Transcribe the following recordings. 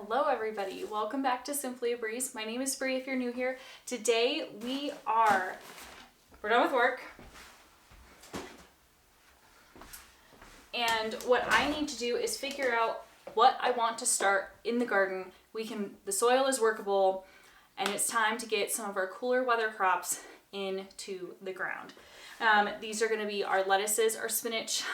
Hello everybody, welcome back to Simply a Breeze. My name is Bree if you're new here. Today we're done with work. And what I need to do is figure out what I want to start in the garden. The soil is workable and it's time to get some of our cooler weather crops into the ground. These are going to be our lettuces, our spinach,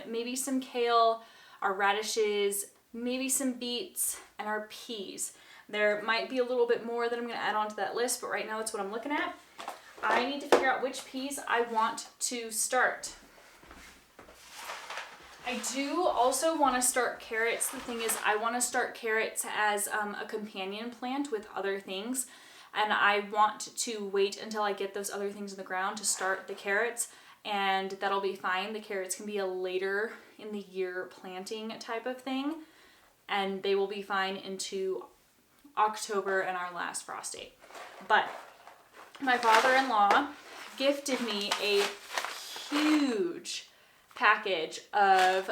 maybe some kale, our radishes, maybe some beets, and our peas. There might be a little bit more that I'm going to add onto that list, but right now that's what I'm looking at. I need to figure out which peas I want to start. I do also want to start carrots. The thing is, I want to start carrots as a companion plant with other things, and I want to wait until I get those other things in the ground to start the carrots, and that'll be fine. The carrots can be a later in the year planting type of thing, and they will be fine into October and our last frost date. But my father-in-law gifted me a huge package of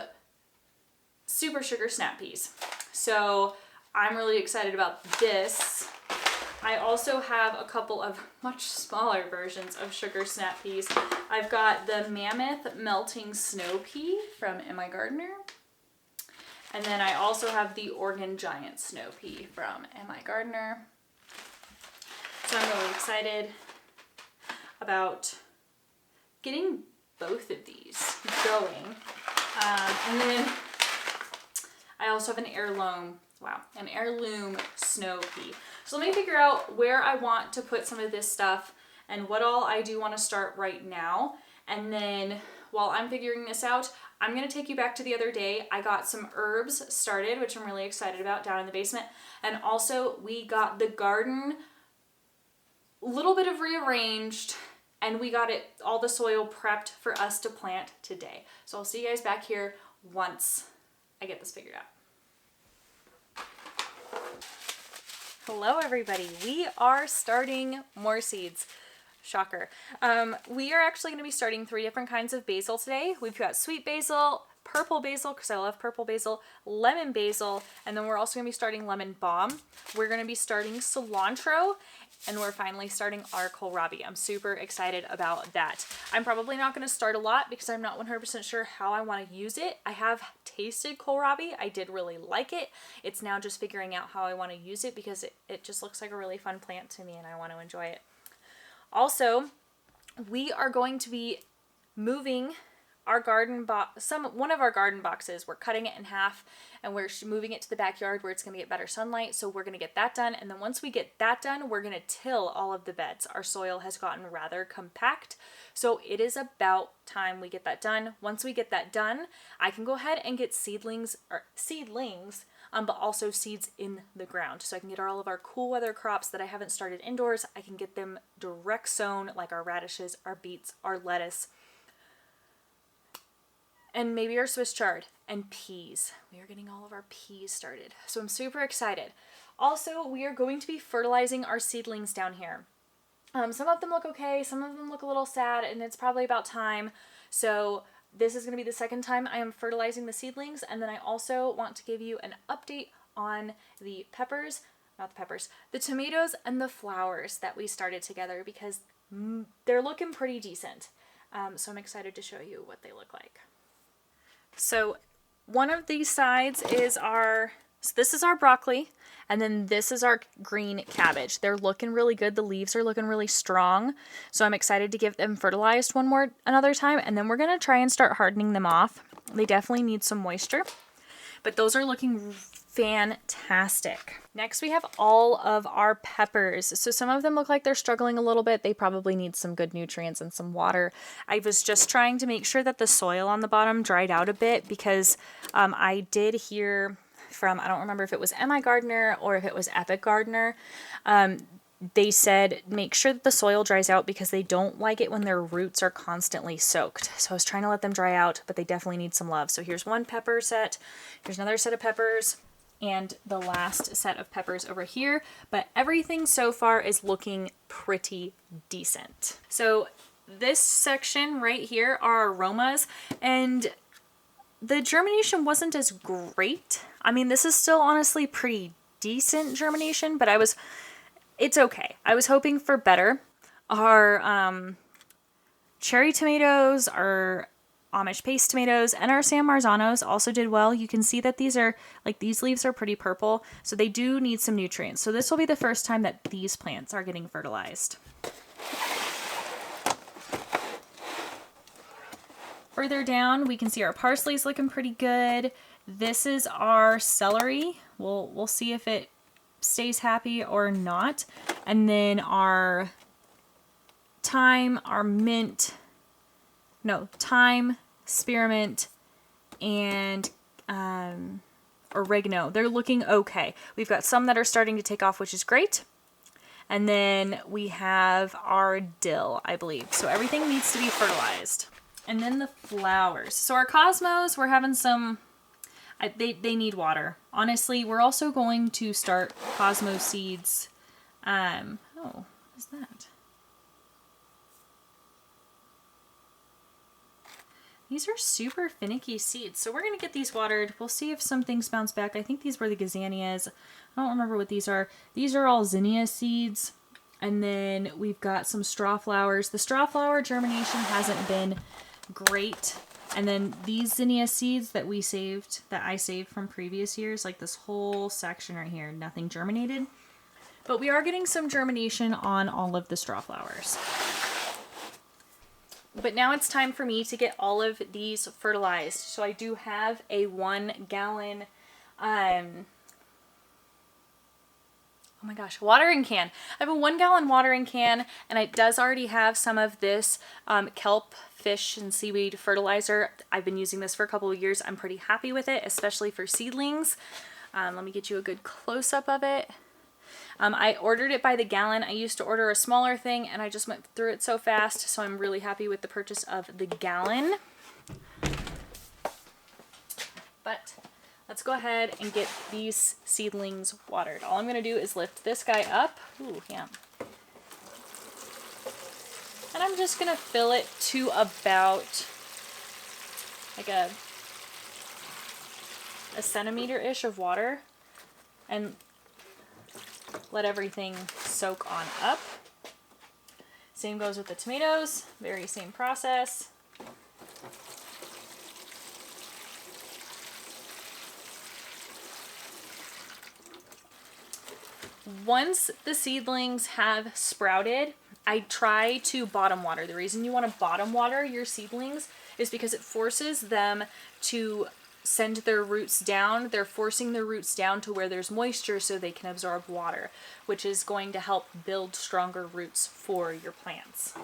super sugar snap peas. So I'm really excited about this. I also have a couple of much smaller versions of sugar snap peas. I've got the Mammoth Melting Snow Pea from Am I Gardener? And then I also have the Oregon Giant Snow Pea from Am I Gardener? So I'm really excited about getting both of these going. And then I also have an heirloom snow pea. So let me figure out where I want to put some of this stuff and what all I do want to start right now. And then while I'm figuring this out, I'm going to take you back to the other day. I got some herbs started, which I'm really excited about, down in the basement. And also we got the garden a little bit of rearranged, and we got all the soil prepped for us to plant today. So I'll see you guys back here once I get this figured out. Hello everybody, we are starting more seeds. Shocker. We are actually going to be starting 3 different kinds of basil today. We've got sweet basil, purple basil, because I love purple basil, lemon basil, and then we're also going to be starting lemon balm. We're going to be starting cilantro, and we're finally starting our kohlrabi. I'm super excited about that. I'm probably not going to start a lot because I'm not 100% sure how I want to use it. I have tasted kohlrabi. I did really like it. It's now just figuring out how I want to use it because it just looks like a really fun plant to me and I want to enjoy it. Also, we are going to be moving our one of our garden boxes. We're cutting it in half and we're moving it to the backyard where it's going to get better sunlight. So we're going to get that done. And then once we get that done, we're going to till all of the beds. Our soil has gotten rather compact. So it is about time we get that done. Once we get that done, I can go ahead and get seedlings, but also seeds in the ground. So I can get all of our cool weather crops that I haven't started indoors. I can get them direct sown, like our radishes, our beets, our lettuce, and maybe our Swiss chard and peas. We are getting all of our peas started. So I'm super excited. Also, we are going to be fertilizing our seedlings down here. Some of them look okay, some of them look a little sad, and it's probably about time. So this is going to be the second time I am fertilizing the seedlings, and then I also want to give you an update on the the tomatoes and the flowers that we started together because they're looking pretty decent. So I'm excited to show you what they look like. So one of these sides is this is our broccoli, and then this is our green cabbage. They're looking really good. The leaves are looking really strong. So I'm excited to give them fertilized another time, and then we're going to try and start hardening them off. They definitely need some moisture, but those are looking fantastic. Next, we have all of our peppers. So some of them look like they're struggling a little bit. They probably need some good nutrients and some water. I was just trying to make sure that the soil on the bottom dried out a bit because I did hear from, I don't remember if it was Am I Gardener or if it was Epic Gardener. They said make sure that the soil dries out because they don't like it when their roots are constantly soaked. So I was trying to let them dry out, but they definitely need some love. So here's one pepper set. Here's another set of peppers. And the last set of peppers over here, but everything so far is looking pretty decent. So this section right here are aromas, and the germination wasn't as great. I mean, this is still honestly pretty decent germination, but it's okay. I was hoping for better. Our cherry tomatoes, our Amish paste tomatoes, and our San Marzanos also did well. You can see that these leaves are pretty purple, so they do need some nutrients. So this will be the first time that these plants are getting fertilized. Further down, we can see our parsley's looking pretty good. This is our celery. We'll see if it stays happy or not. And then our thyme, spearmint, and oregano. They're looking okay. We've got some that are starting to take off, which is great. And then we have our dill, I believe. So everything needs to be fertilized. And then the flowers. So our cosmos, we're having some, they need water. Honestly, we're also going to start cosmos seeds. Oh, what is that? These are super finicky seeds. So we're going to get these watered. We'll see if some things bounce back. I think these were the gazanias. I don't remember what these are. These are all zinnia seeds. And then we've got some straw flowers. The straw flower germination hasn't been great. And then these zinnia seeds that I saved from previous years, like this whole section right here, nothing germinated. But we are getting some germination on all of the straw flowers. But now it's time for me to get all of these fertilized. So I do have a 1 gallon, oh my gosh, watering can. I have a 1 gallon watering can, and it does already have some of this kelp, fish, and seaweed fertilizer. I've been using this for a couple of years. I'm pretty happy with it, especially for seedlings. Let me get you a good close-up of it. I ordered it by the gallon. I used to order a smaller thing, and I just went through it so fast, so I'm really happy with the purchase of the gallon. But let's go ahead and get these seedlings watered. All I'm going to do is lift this guy up. Ooh, yeah. And I'm just going to fill it to about like a centimeter-ish of water and let everything soak on up. Same goes with the tomatoes. Very same process. Once the seedlings have sprouted, I try to bottom water. The reason you want to bottom water your seedlings is because it forces them to send their roots down. They're forcing their roots down to where there's moisture so they can absorb water, which is going to help build stronger roots for your plants.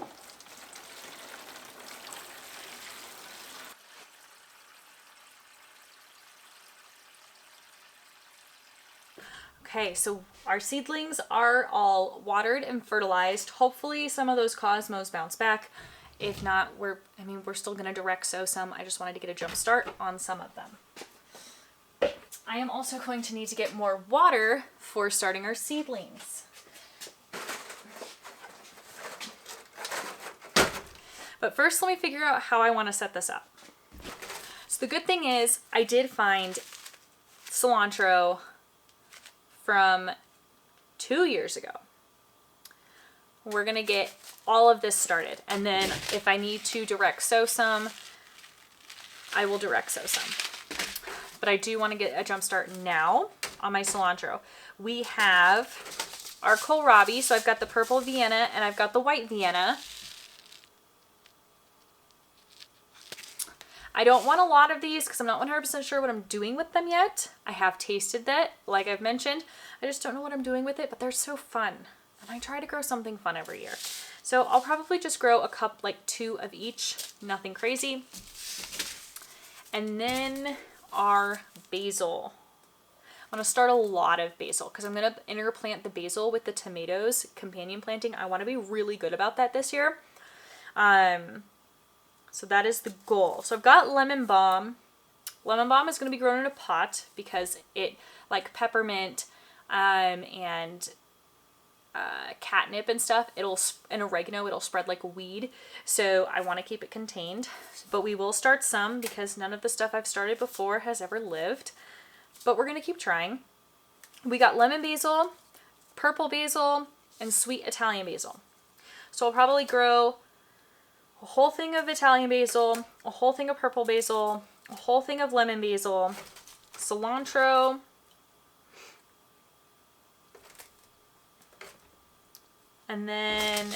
Okay, so our seedlings are all watered and fertilized. Hopefully some of those cosmos bounce back. If not, we're still going to direct sow some. I just wanted to get a jump start on some of them. I am also going to need to get more water for starting our seedlings. But first, let me figure out how I want to set this up. So the good thing is I did find cilantro from 2 years ago. We're going to get all of this started. And then if I need to direct sow some, I will direct sow some. But I do want to get a jump start now on my cilantro. We have our Kohlrabi. So I've got the purple Vienna and I've got the white Vienna. I don't want a lot of these because I'm not 100% sure what I'm doing with them yet. I have tasted that, like I've mentioned. I just don't know what I'm doing with it, but they're so fun. And I try to grow something fun every year. So I'll probably just grow a cup, like 2 of each, nothing crazy. And then our basil. I'm going to start a lot of basil because I'm going to interplant the basil with the tomatoes, companion planting. I want to be really good about that this year. So that is the goal. So I've got lemon balm. Lemon balm is going to be grown in a pot because it, like peppermint and catnip and stuff, and oregano, it'll spread like a weed. So I want to keep it contained. But we will start some because none of the stuff I've started before has ever lived. But we're going to keep trying. we got lemon basil, purple basil, and sweet Italian basil. So I'll probably grow a whole thing of Italian basil, a whole thing of purple basil, a whole thing of lemon basil, cilantro, and then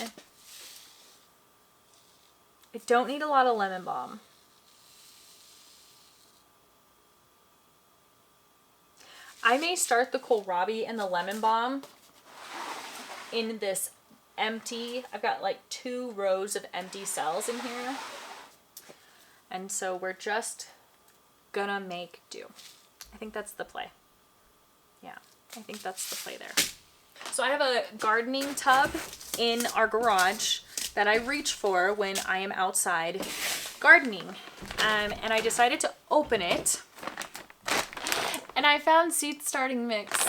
I don't need a lot of lemon balm. I may start the kohlrabi and the lemon balm in this empty, I've got like 2 rows of empty cells in here. And so we're just gonna make do. I think that's the play. Yeah, I think that's the play there. So I have a gardening tub in our garage that I reach for when I am outside gardening. And I decided to open it. And I found seed starting mix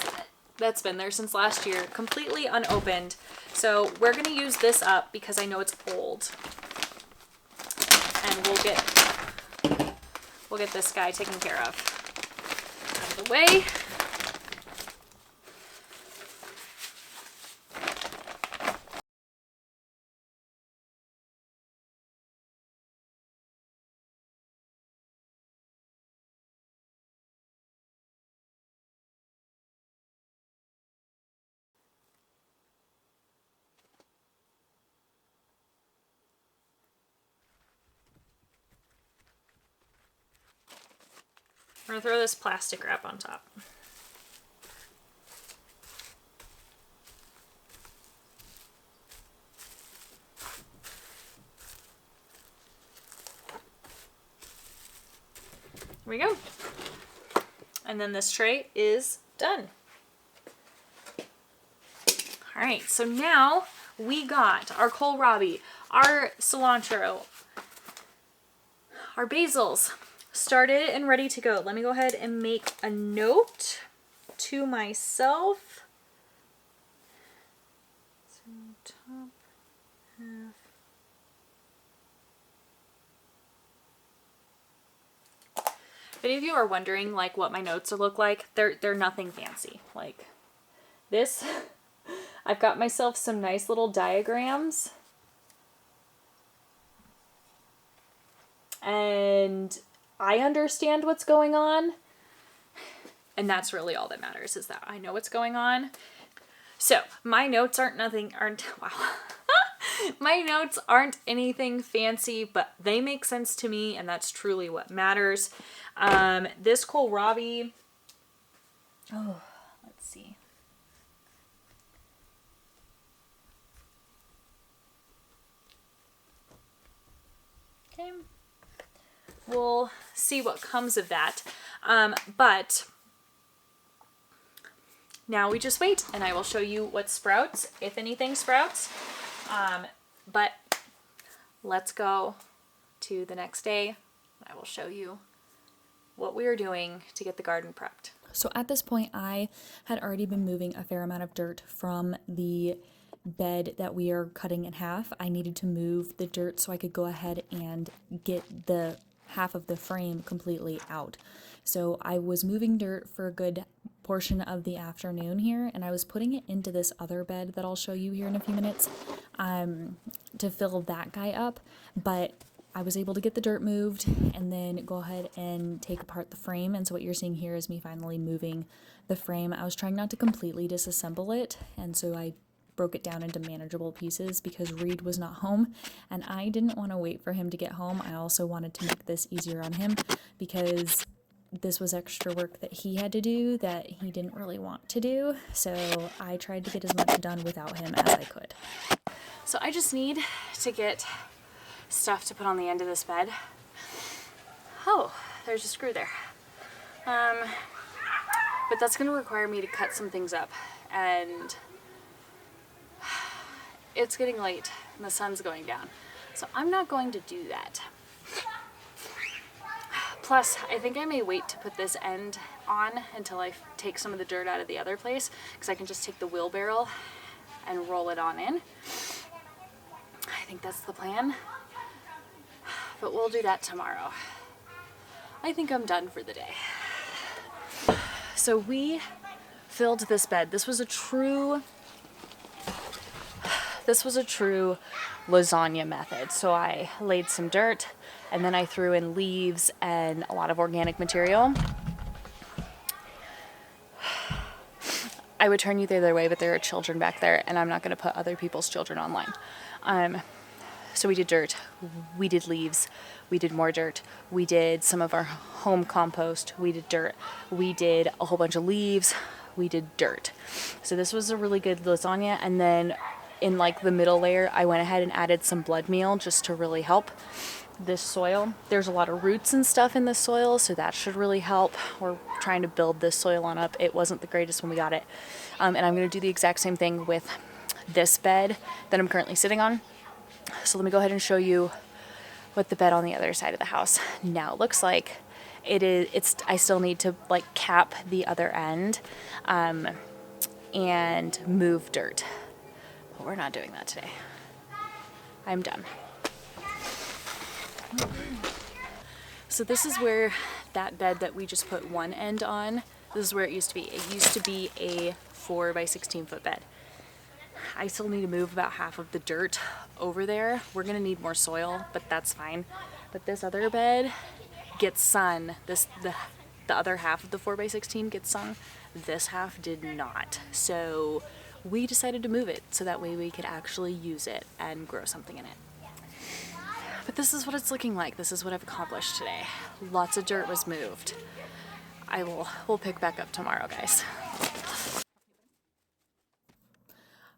that's been there since last year, completely unopened. So we're gonna use this up because I know it's old. And we'll get this guy taken care of. Out of the way. We're gonna throw this plastic wrap on top. Here we go. And then this tray is done. All right, so now we got our kohlrabi, our cilantro, our basils started and ready to go. Let me go ahead and make a note to myself. So top half. If any of you are wondering like what my notes look like, they're nothing fancy. Like this, I've got myself some nice little diagrams. And I understand what's going on. And that's really all that matters, is that I know what's going on. So my notes wow. My notes aren't anything fancy, but they make sense to me, and that's truly what matters. This kohlrabi, let's see. Okay. We'll see what comes of that. But now we just wait, and I will show you what sprouts, if anything sprouts. But let's go to the next day. I will show you what we are doing to get the garden prepped. So at this point, I had already been moving a fair amount of dirt from the bed that we are cutting in half. I needed to move the dirt so I could go ahead and get the half of the frame completely out. So I was moving dirt for a good portion of the afternoon here, and I was putting it into this other bed that I'll show you here in a few minutes to fill that guy up. But I was able to get the dirt moved and then go ahead and take apart the frame. And so what you're seeing here is me finally moving the frame. I was trying not to completely disassemble it, and so I broke it down into manageable pieces because Reed was not home and I didn't want to wait for him to get home. I also wanted to make this easier on him because this was extra work that he had to do that he didn't really want to do. So I tried to get as much done without him as I could. So I just need to get stuff to put on the end of this bed. Oh, there's a screw there. But that's going to require me to cut some things up, and it's getting late and the sun's going down. So I'm not going to do that. Plus, I think I may wait to put this end on until I take some of the dirt out of the other place, because I can just take the wheelbarrow and roll it on in. I think that's the plan. But we'll do that tomorrow. I think I'm done for the day. So we filled this bed. This was a true lasagna method. So I laid some dirt and then I threw in leaves and a lot of organic material. I would turn you the other way, but there are children back there and I'm not going to put other people's children online. So we did dirt, we did leaves, we did more dirt, we did some of our home compost, we did dirt, we did a whole bunch of leaves, we did dirt. So this was a really good lasagna. And then in like the middle layer, I went ahead and added some blood meal just to really help this soil. There's a lot of roots and stuff in this soil, so that should really help. We're trying to build this soil on up. It wasn't the greatest when we got it. And I'm going to do the exact same thing with this bed that I'm currently sitting on. So let me go ahead and show you what the bed on the other side of the house now looks like. I still need to like cap the other end and move dirt. But we're not doing that today. I'm done. So this is where that bed that we just put one end on, this is where it used to be. It used to be a 4 by 16 foot bed. I still need to move about half of the dirt over there. We're gonna need more soil, but that's fine. But this other bed gets sun. The other half of the 4 by 16 gets sun. This half did not. So we decided to move it so that way we could actually use it and grow something in it. But this is what it's looking like. This is what I've accomplished today. Lots of dirt was moved. We'll pick back up tomorrow, guys.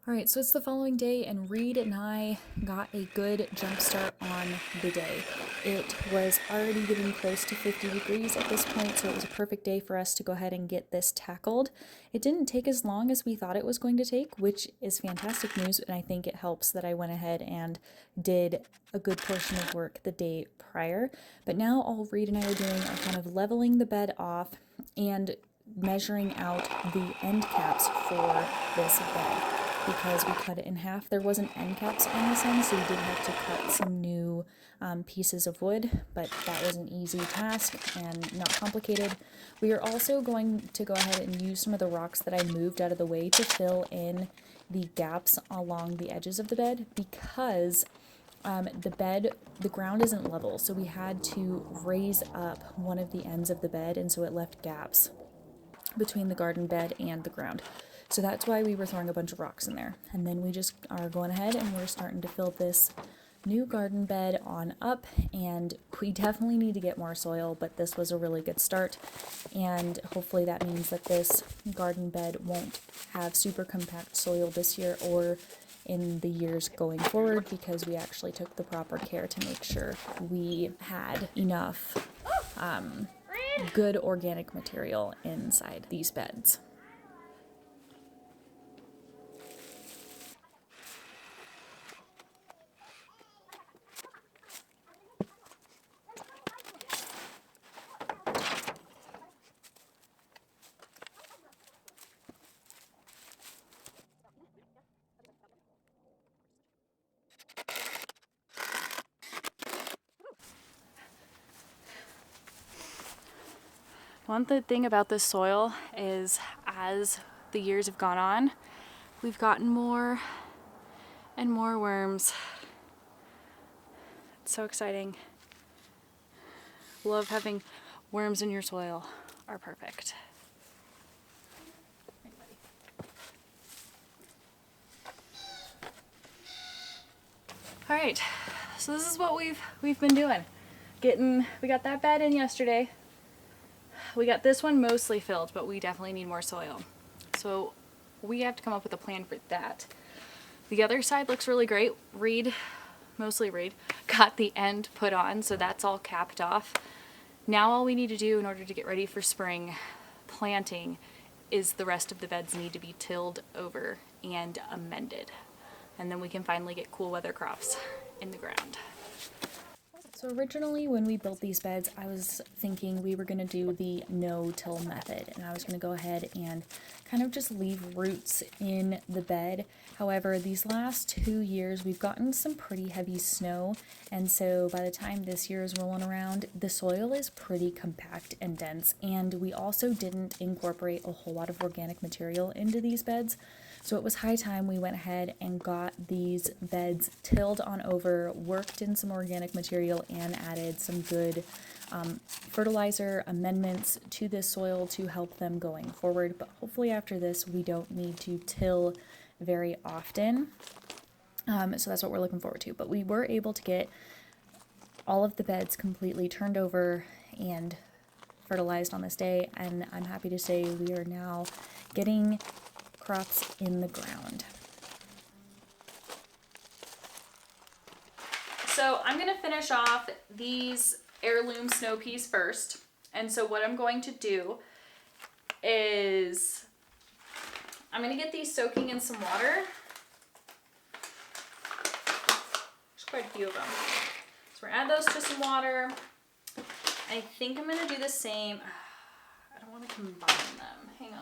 Alright, so it's the following day, and Reed and I got a good jump start on the day. It was already getting close to 50 degrees at this point, so it was a perfect day for us to go ahead and get this tackled. It didn't take as long as we thought it was going to take, which is fantastic news, and I think it helps that I went ahead and did a good portion of work the day prior. But now all Reed and I are doing are kind of leveling the bed off and measuring out the end caps for this bed. Because we cut it in half, there wasn't end caps on this end, so we did have to cut some new pieces of wood, but that was an easy task and not complicated. We are also going to go ahead and use some of the rocks that I moved out of the way to fill in the gaps along the edges of the bed, because the ground isn't level, so we had to raise up one of the ends of the bed, and so it left gaps between the garden bed and the ground. So that's why we were throwing a bunch of rocks in there. And then we just are going ahead and we're starting to fill this new garden bed on up, and we definitely need to get more soil, but this was a really good start, and hopefully that means that this garden bed won't have super compact soil this year or in the years going forward, because we actually took the proper care to make sure we had enough good organic material inside these beds. One thing about this soil is, as the years have gone on, we've gotten more and more worms. It's so exciting. Love having worms in your soil. Are perfect. All right, so this is what we've been doing. We got that bed in yesterday. We got this one mostly filled, but we definitely need more soil. So we have to come up with a plan for that. The other side looks really great. Mostly Reed, got the end put on, so that's all capped off. Now all we need to do in order to get ready for spring planting is the rest of the beds need to be tilled over and amended. And then we can finally get cool weather crops in the ground. So originally when we built these beds, I was thinking we were going to do the no-till method, and I was going to go ahead and kind of just leave roots in the bed. However, these last 2 years we've gotten some pretty heavy snow, and so by the time this year is rolling around, the soil is pretty compact and dense, and we also didn't incorporate a whole lot of organic material into these beds. So it was high time we went ahead and got these beds tilled on over, worked in some organic material, and added some good fertilizer amendments to this soil to help them going forward. But hopefully after this, we don't need to till very often. So that's what we're looking forward to. But we were able to get all of the beds completely turned over and fertilized on this day, and I'm happy to say we are now getting crops in the ground. So I'm going to finish off these heirloom snow peas first. And so what I'm going to do is I'm going to get these soaking in some water. There's quite a few of them. So we're going to add those to some water. I think I'm going to do the same. I don't want to combine them. Hang on.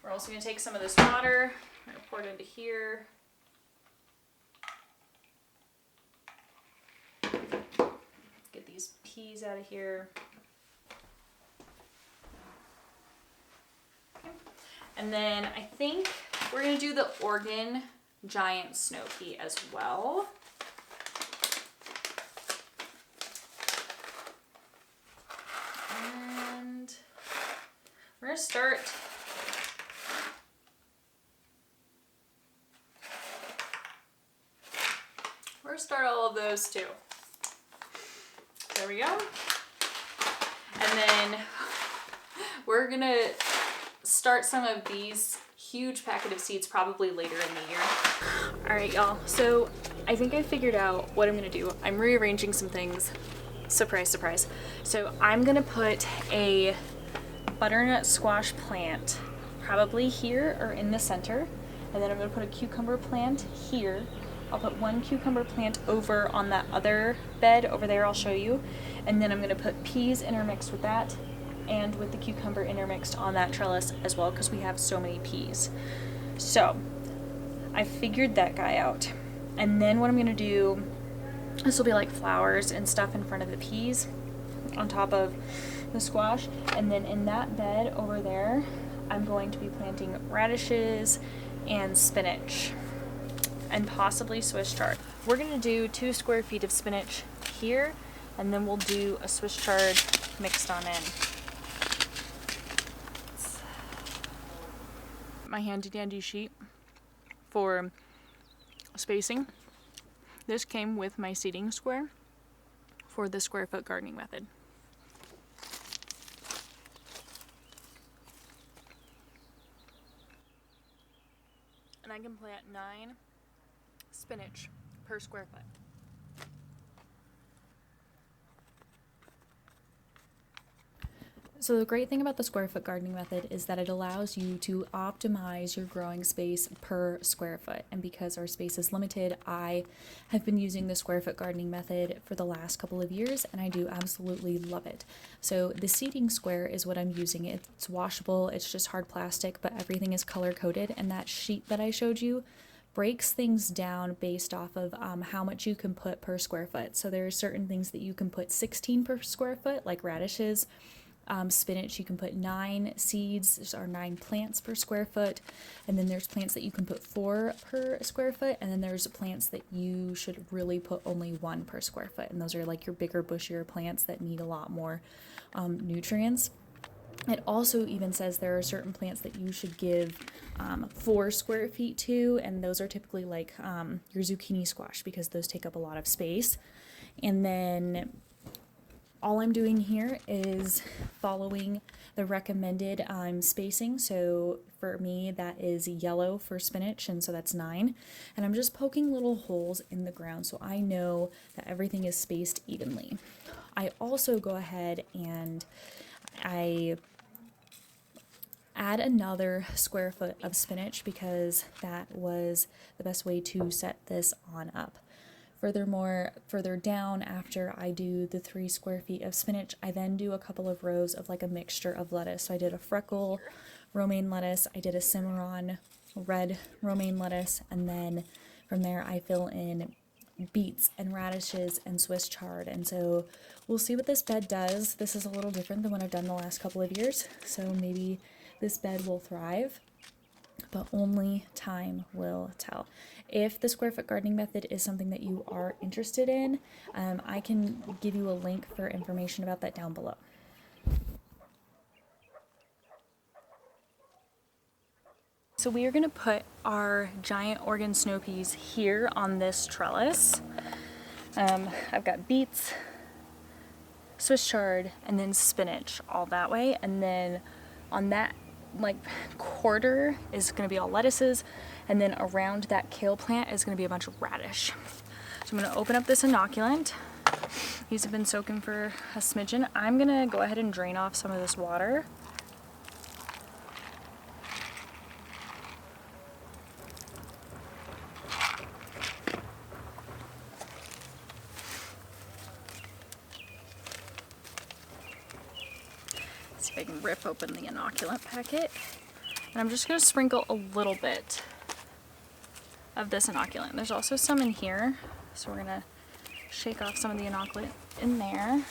We're also going to take some of this water, I'm going to pour it into here. Get these peas out of here. Okay. And then I think we're going to do the Oregon giant snow pea as well. And we're going to start all of those too. There we go. And then we're gonna start some of these huge packet of seeds probably later in the year. All right, y'all. So I think I figured out what I'm gonna do. I'm rearranging some things. Surprise, surprise. So I'm gonna put a butternut squash plant probably here or in the center. And then I'm gonna put a cucumber plant here. I'll put one cucumber plant over on that other bed over there, I'll show you. And then I'm gonna put peas intermixed with that and with the cucumber intermixed on that trellis as well, because we have so many peas. So I figured that guy out. And then what I'm gonna do, this will be like flowers and stuff in front of the peas on top of the squash. And then in that bed over there, I'm going to be planting radishes and spinach. And possibly Swiss chard. We're gonna do 2 square feet of spinach here, and then we'll do a Swiss chard mixed on in. My handy dandy sheet for spacing. This came with my seeding square for the square foot gardening method. And I can plant 9 spinach per square foot. So the great thing about the square foot gardening method is that it allows you to optimize your growing space per square foot. And because our space is limited, I have been using the square foot gardening method for the last couple of years, and I do absolutely love it. So the seeding square is what I'm using. It's washable, it's just hard plastic, but everything is color coded. And that sheet that I showed you breaks things down based off of how much you can put per square foot. So there are certain things that you can put 16 per square foot, like radishes. Spinach, you can put 9 seeds or 9 plants per square foot, and then there's plants that you can put 4 per square foot, and then there's plants that you should really put only 1 per square foot, and those are like your bigger, bushier plants that need a lot more nutrients. It also even says there are certain plants that you should give 4 square feet to, and those are typically like your zucchini squash, because those take up a lot of space. And then all I'm doing here is following the recommended spacing. So for me, that is yellow for spinach, and so that's 9. And I'm just poking little holes in the ground so I know that everything is spaced evenly. I also go ahead and I add another square foot of spinach because that was the best way to set this on up. Furthermore, further down, after I do the 3 square feet of spinach, I then do a couple of rows of like a mixture of lettuce. So I did a freckle romaine lettuce, I did a cimarron red romaine lettuce, and then from there I fill in beets and radishes and Swiss chard. And so we'll see what this bed does. This is a little different than what I've done the last couple of years, so maybe this bed will thrive, but only time will tell. If the square foot gardening method is something that you are interested in, I can give you a link for information about that down below. So we are going to put our giant Oregon snow peas here on this trellis. I've got beets, Swiss chard, and then spinach all that way. And then on that like quarter is going to be all lettuces. And then around that kale plant is going to be a bunch of radish. So I'm going to open up this inoculant. These have been soaking for a smidgen. I'm going to go ahead and drain off some of this water. See if I can rip open the inoculant packet. And I'm just going to sprinkle a little bit of this inoculant. There's also some in here, so we're going to shake off some of the inoculant in there.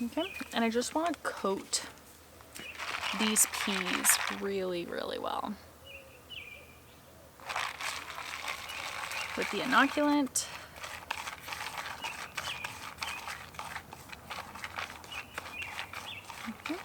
Okay, and I just want to coat these peas really, really well with the inoculant. Okay.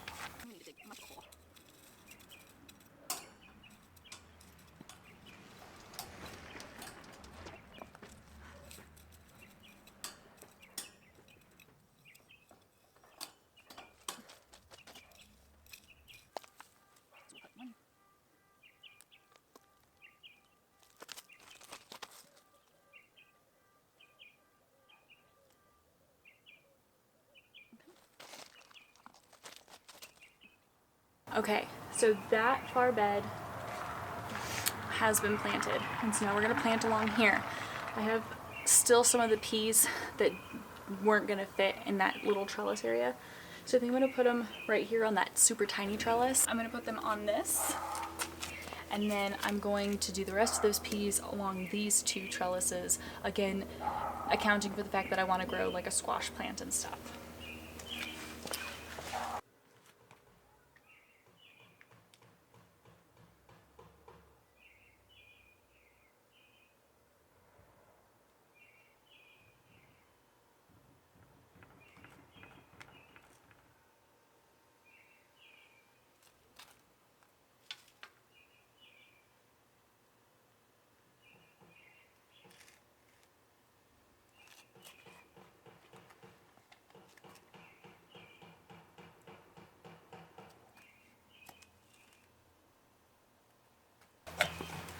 Okay, so that far bed has been planted, and so now we're gonna plant along here. I have still some of the peas that weren't gonna fit in that little trellis area, so I think I'm gonna put them right here on that super tiny trellis. I'm gonna put them on this, and then I'm going to do the rest of those peas along these 2 trellises, again accounting for the fact that I want to grow like a squash plant and stuff.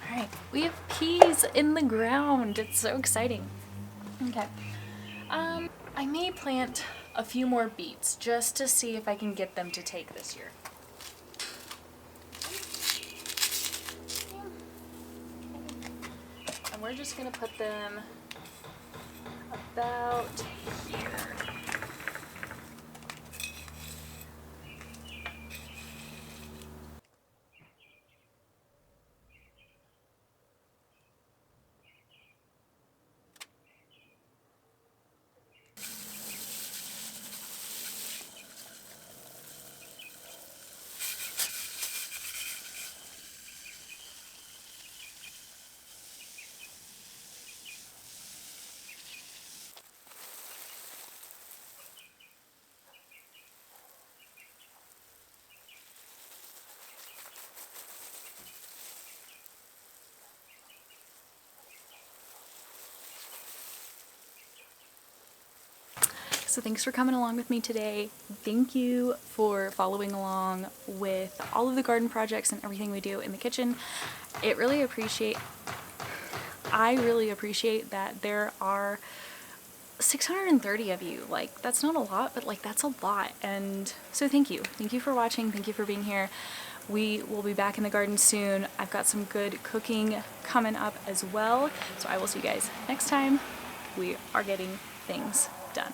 Alright, we have peas in the ground. It's so exciting. Okay. I may plant a few more beets just to see if I can get them to take this year. And we're just gonna put them about here. So thanks for coming along with me today. Thank you for following along with all of the garden projects and everything we do in the kitchen. I really appreciate that there are 630 of you. Like, that's not a lot, but like that's a lot. And so thank you. Thank you for watching. Thank you for being here. We will be back in the garden soon. I've got some good cooking coming up as well. So I will see you guys next time. We are getting things done.